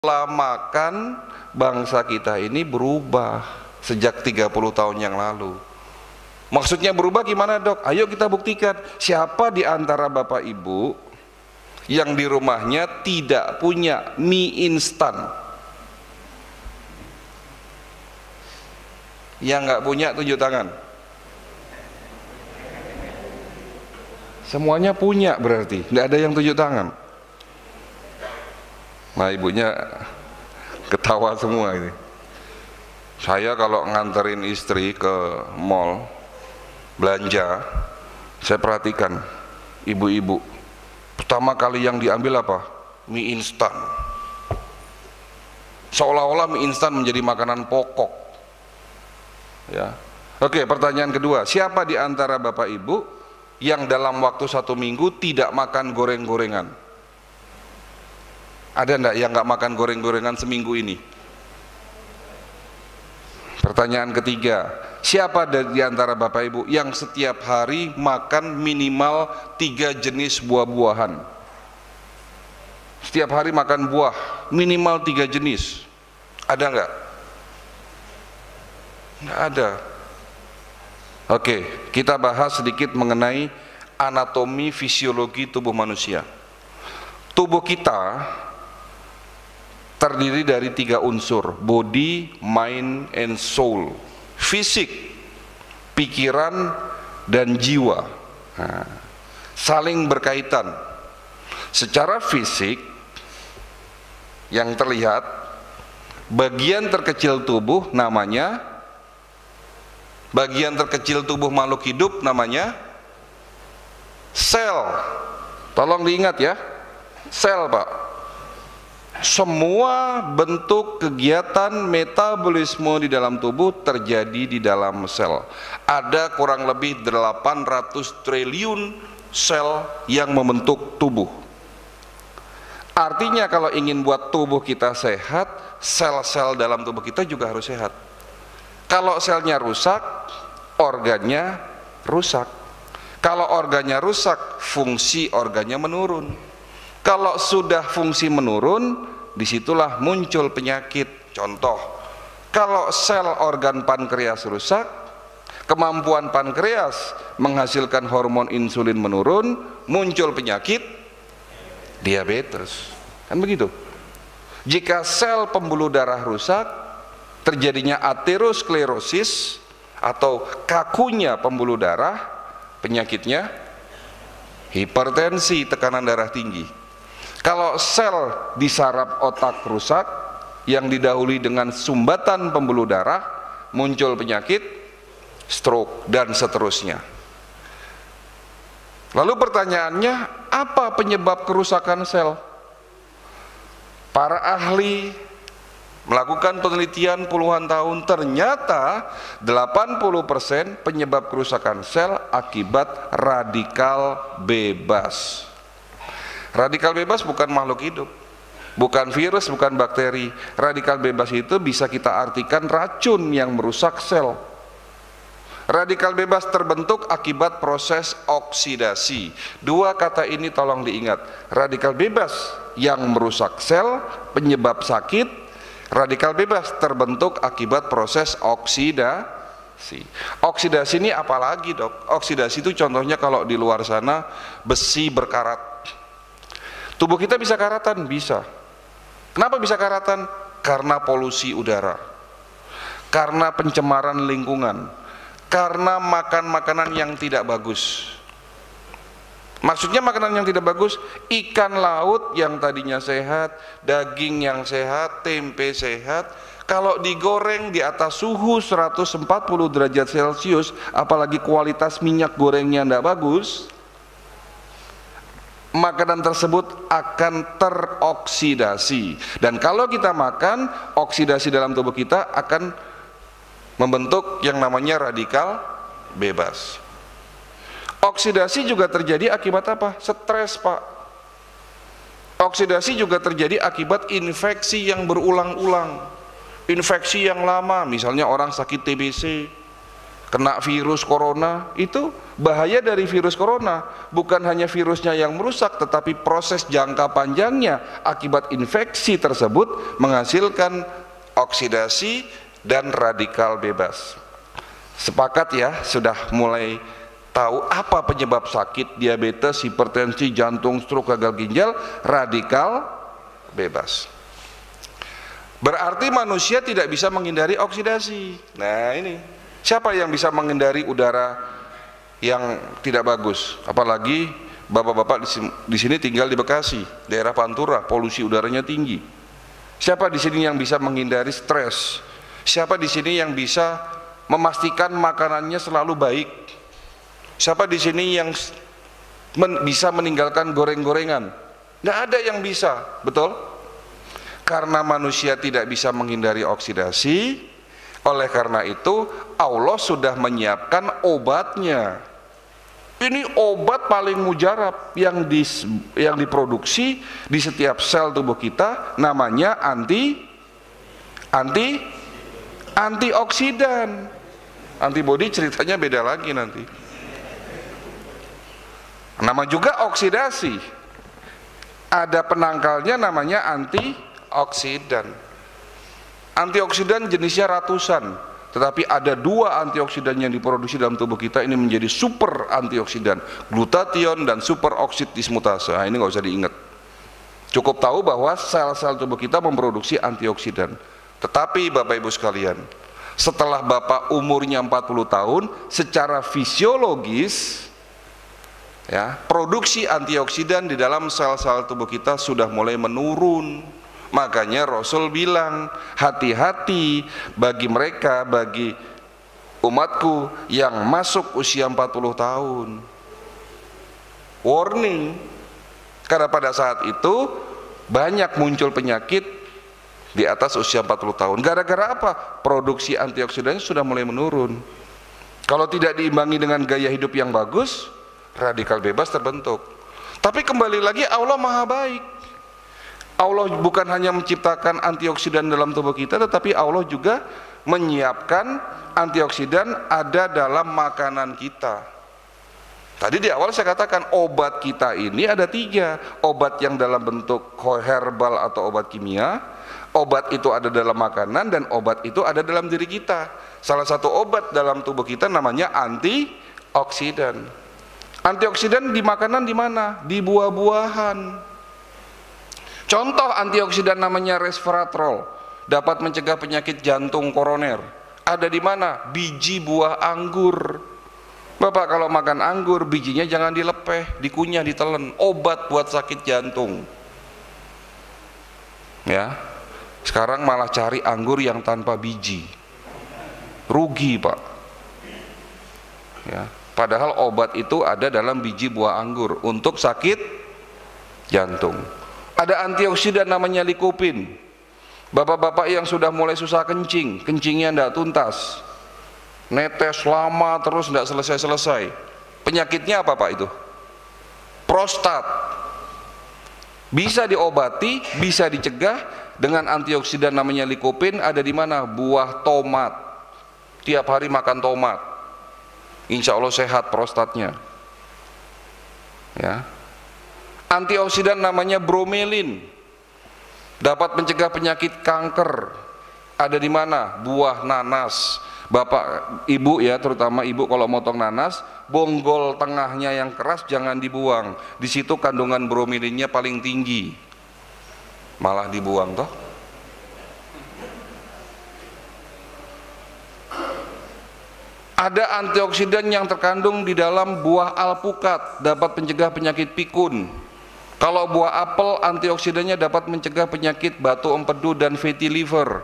Pola makan bangsa kita ini berubah sejak 30 tahun yang lalu. Maksudnya berubah gimana, Dok? Ayo kita buktikan. Siapa di antara Bapak Ibu yang di rumahnya tidak punya mie instan? Yang nggak punya tunjuk tangan. Semuanya punya berarti, nggak ada yang tunjuk tangan. Nah, ibunya ketawa semua ini. Saya kalau nganterin istri ke mall belanja, saya perhatikan ibu-ibu. Pertama kali yang diambil apa? Mie instan. Seolah-olah mie instan menjadi makanan pokok. Ya. Oke, pertanyaan kedua, siapa di antara Bapak Ibu yang dalam waktu 1 minggu tidak makan goreng-gorengan? Ada enggak yang nggak makan goreng-gorengan seminggu ini? Pertanyaan ketiga, siapa di antara Bapak Ibu yang setiap hari makan minimal 3 jenis buah-buahan? Setiap hari makan buah minimal 3 jenis. Ada enggak? Enggak ada. Oke, kita bahas sedikit mengenai anatomi fisiologi tubuh manusia. Tubuh kita terdiri dari 3 unsur, body, mind, and soul. Fisik, pikiran, dan jiwa. Nah, saling berkaitan. Secara fisik, yang terlihat, bagian terkecil tubuh namanya, bagian terkecil tubuh makhluk hidup namanya sel. Tolong diingat ya, sel, Pak. Semua bentuk kegiatan metabolisme di dalam tubuh terjadi di dalam sel. Ada kurang lebih 800 triliun sel yang membentuk tubuh. Artinya kalau ingin buat tubuh kita sehat, sel-sel dalam tubuh kita juga harus sehat. Kalau selnya rusak, organnya rusak. Kalau organnya rusak, fungsi organnya menurun. Kalau sudah fungsi menurun, disitulah muncul penyakit. Contoh, kalau sel organ pankreas rusak, kemampuan pankreas menghasilkan hormon insulin menurun, muncul penyakit diabetes. Kan begitu. Jika sel pembuluh darah rusak, terjadinya aterosklerosis atau kakunya pembuluh darah, penyakitnya hipertensi, tekanan darah tinggi. Kalau sel di saraf otak rusak yang didahului dengan sumbatan pembuluh darah, muncul penyakit stroke dan seterusnya. Lalu pertanyaannya, apa penyebab kerusakan sel? Para ahli melakukan penelitian puluhan tahun, ternyata 80% penyebab kerusakan sel akibat radikal bebas. Radikal bebas bukan makhluk hidup, bukan virus, bukan bakteri. Radikal bebas itu bisa kita artikan racun yang merusak sel. Radikal bebas terbentuk akibat proses oksidasi. 2 kata ini tolong diingat. Radikal bebas yang merusak sel, penyebab sakit. Radikal bebas terbentuk akibat proses oksidasi. Oksidasi ini apalagi, Dok? Oksidasi itu contohnya kalau di luar sana besi berkarat. Tubuh kita bisa karatan? Bisa. Kenapa bisa karatan? Karena polusi udara, karena pencemaran lingkungan, karena makan makanan yang tidak bagus. Maksudnya makanan yang tidak bagus, ikan laut yang tadinya sehat, daging yang sehat, tempe sehat, kalau digoreng di atas suhu 140 derajat Celcius, apalagi kualitas minyak gorengnya tidak bagus, makanan tersebut akan teroksidasi. Dan kalau kita makan, oksidasi dalam tubuh kita akan membentuk yang namanya radikal bebas. Oksidasi juga terjadi akibat apa? Stres, Pak. Oksidasi juga terjadi akibat infeksi yang berulang-ulang, infeksi yang lama. Misalnya orang sakit TBC, kena virus corona, itu bahaya dari virus corona bukan hanya virusnya yang merusak, tetapi proses jangka panjangnya akibat infeksi tersebut menghasilkan oksidasi dan radikal bebas. Sepakat ya, sudah mulai tahu apa penyebab sakit diabetes, hipertensi, jantung, stroke, gagal ginjal? Radikal bebas. Berarti manusia tidak bisa menghindari oksidasi. Nah ini, siapa yang bisa menghindari udara yang tidak bagus? Apalagi bapak-bapak di sini tinggal di Bekasi, daerah Pantura, polusi udaranya tinggi. Siapa di sini yang bisa menghindari stres? Siapa di sini yang bisa memastikan makanannya selalu baik? Siapa di sini yang bisa meninggalkan goreng-gorengan? Nggak ada yang bisa, betul? Karena manusia tidak bisa menghindari oksidasi, oleh karena itu Allah sudah menyiapkan obatnya. Ini obat paling mujarab yang diproduksi di setiap sel tubuh kita, namanya antioksidan. Antibodi ceritanya beda lagi nanti. Nama juga oksidasi. Ada penangkalnya namanya antioksidan. Antioksidan jenisnya ratusan, tetapi ada 2 antioksidan yang diproduksi dalam tubuh kita ini menjadi super antioksidan, glutathione dan superoksid dismutase. Nah, ini nggak usah diingat, cukup tahu bahwa sel-sel tubuh kita memproduksi antioksidan. Tetapi Bapak Ibu sekalian, setelah Bapak umurnya 40 tahun, secara fisiologis ya, produksi antioksidan di dalam sel-sel tubuh kita sudah mulai menurun. Makanya Rasul bilang, hati-hati bagi mereka, bagi umatku yang masuk usia 40 tahun. Warning, karena pada saat itu banyak muncul penyakit di atas usia 40 tahun. Gara-gara apa? Produksi antioksidannya sudah mulai menurun. Kalau tidak diimbangi dengan gaya hidup yang bagus, radikal bebas terbentuk. Tapi kembali lagi, Allah Maha Baik. Allah bukan hanya menciptakan antioksidan dalam tubuh kita, tetapi Allah juga menyiapkan antioksidan ada dalam makanan kita. Tadi di awal saya katakan obat kita ini ada 3. Obat yang dalam bentuk herbal atau obat kimia, obat itu ada dalam makanan, dan obat itu ada dalam diri kita. Salah satu obat dalam tubuh kita namanya antioksidan. Antioksidan di makanan di mana? Di buah-buahan. Contoh antioksidan namanya resveratrol, dapat mencegah penyakit jantung koroner. Ada di mana? Biji buah anggur. Bapak kalau makan anggur, bijinya jangan dilepeh, dikunyah, ditelen. Obat buat sakit jantung. Ya, sekarang malah cari anggur yang tanpa biji. Rugi, Pak. Ya, padahal obat itu ada dalam biji buah anggur untuk sakit jantung. Ada antioksidan namanya likopin. Bapak-bapak yang sudah mulai susah kencing, kencingnya tidak tuntas, netes lama terus tidak selesai-selesai, penyakitnya apa Pak itu? Prostat. Bisa diobati, bisa dicegah dengan antioksidan namanya likopin. Ada di mana? Buah tomat. Tiap hari makan tomat, insya Allah sehat prostatnya. Ya. Antioksidan namanya bromelin, dapat mencegah penyakit kanker. Ada di mana? Buah nanas. Bapak, ibu ya, terutama ibu kalau motong nanas, bonggol tengahnya yang keras jangan dibuang. Di situ kandungan bromelinnya paling tinggi. Malah dibuang toh. Ada antioksidan yang terkandung di dalam buah alpukat, dapat mencegah penyakit pikun. Kalau buah apel, antioksidannya dapat mencegah penyakit batu empedu dan fatty liver.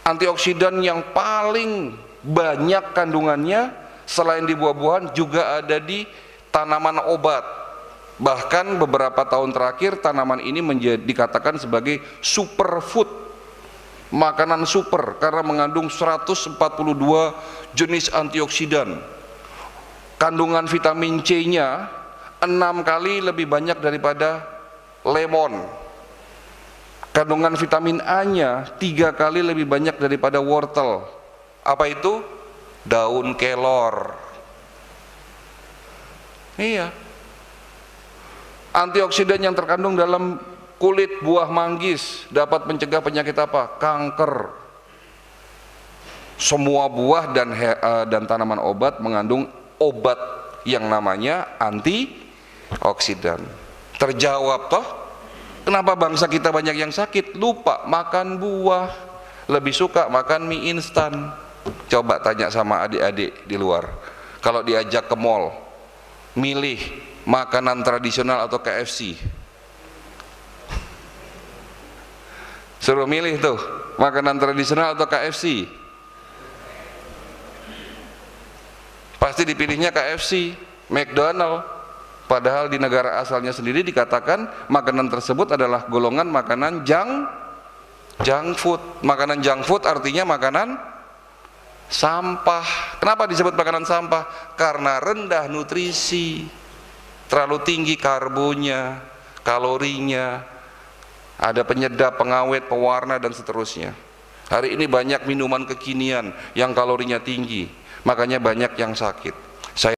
Antioksidan yang paling banyak kandungannya selain di buah-buahan juga ada di tanaman obat. Bahkan beberapa tahun terakhir tanaman ini dikatakan sebagai superfood, makanan super, karena mengandung 142 jenis antioksidan. Kandungan vitamin C-nya 6 kali lebih banyak daripada lemon. Kandungan vitamin A-nya 3 kali lebih banyak daripada wortel. Apa itu? daun kelor. Iya. Antioksidan yang terkandung dalam kulit buah manggis dapat mencegah penyakit apa? Kanker. Semua buah dan tanaman obat mengandung obat yang namanya antioksidan. Terjawab toh? Kenapa bangsa kita banyak yang sakit? Lupa makan buah, lebih suka makan mie instan. Coba tanya sama adik-adik di luar, kalau diajak ke mall, milih makanan tradisional atau KFC, suruh milih tuh makanan tradisional atau KFC, pasti dipilihnya KFC, McDonald. Padahal di negara asalnya sendiri dikatakan makanan tersebut adalah golongan makanan junk food. Makanan junk food artinya makanan sampah. Kenapa disebut makanan sampah? Karena rendah nutrisi, terlalu tinggi karbonnya, kalorinya, ada penyedap, pengawet, pewarna dan seterusnya. Hari ini banyak minuman kekinian yang kalorinya tinggi, makanya banyak yang sakit.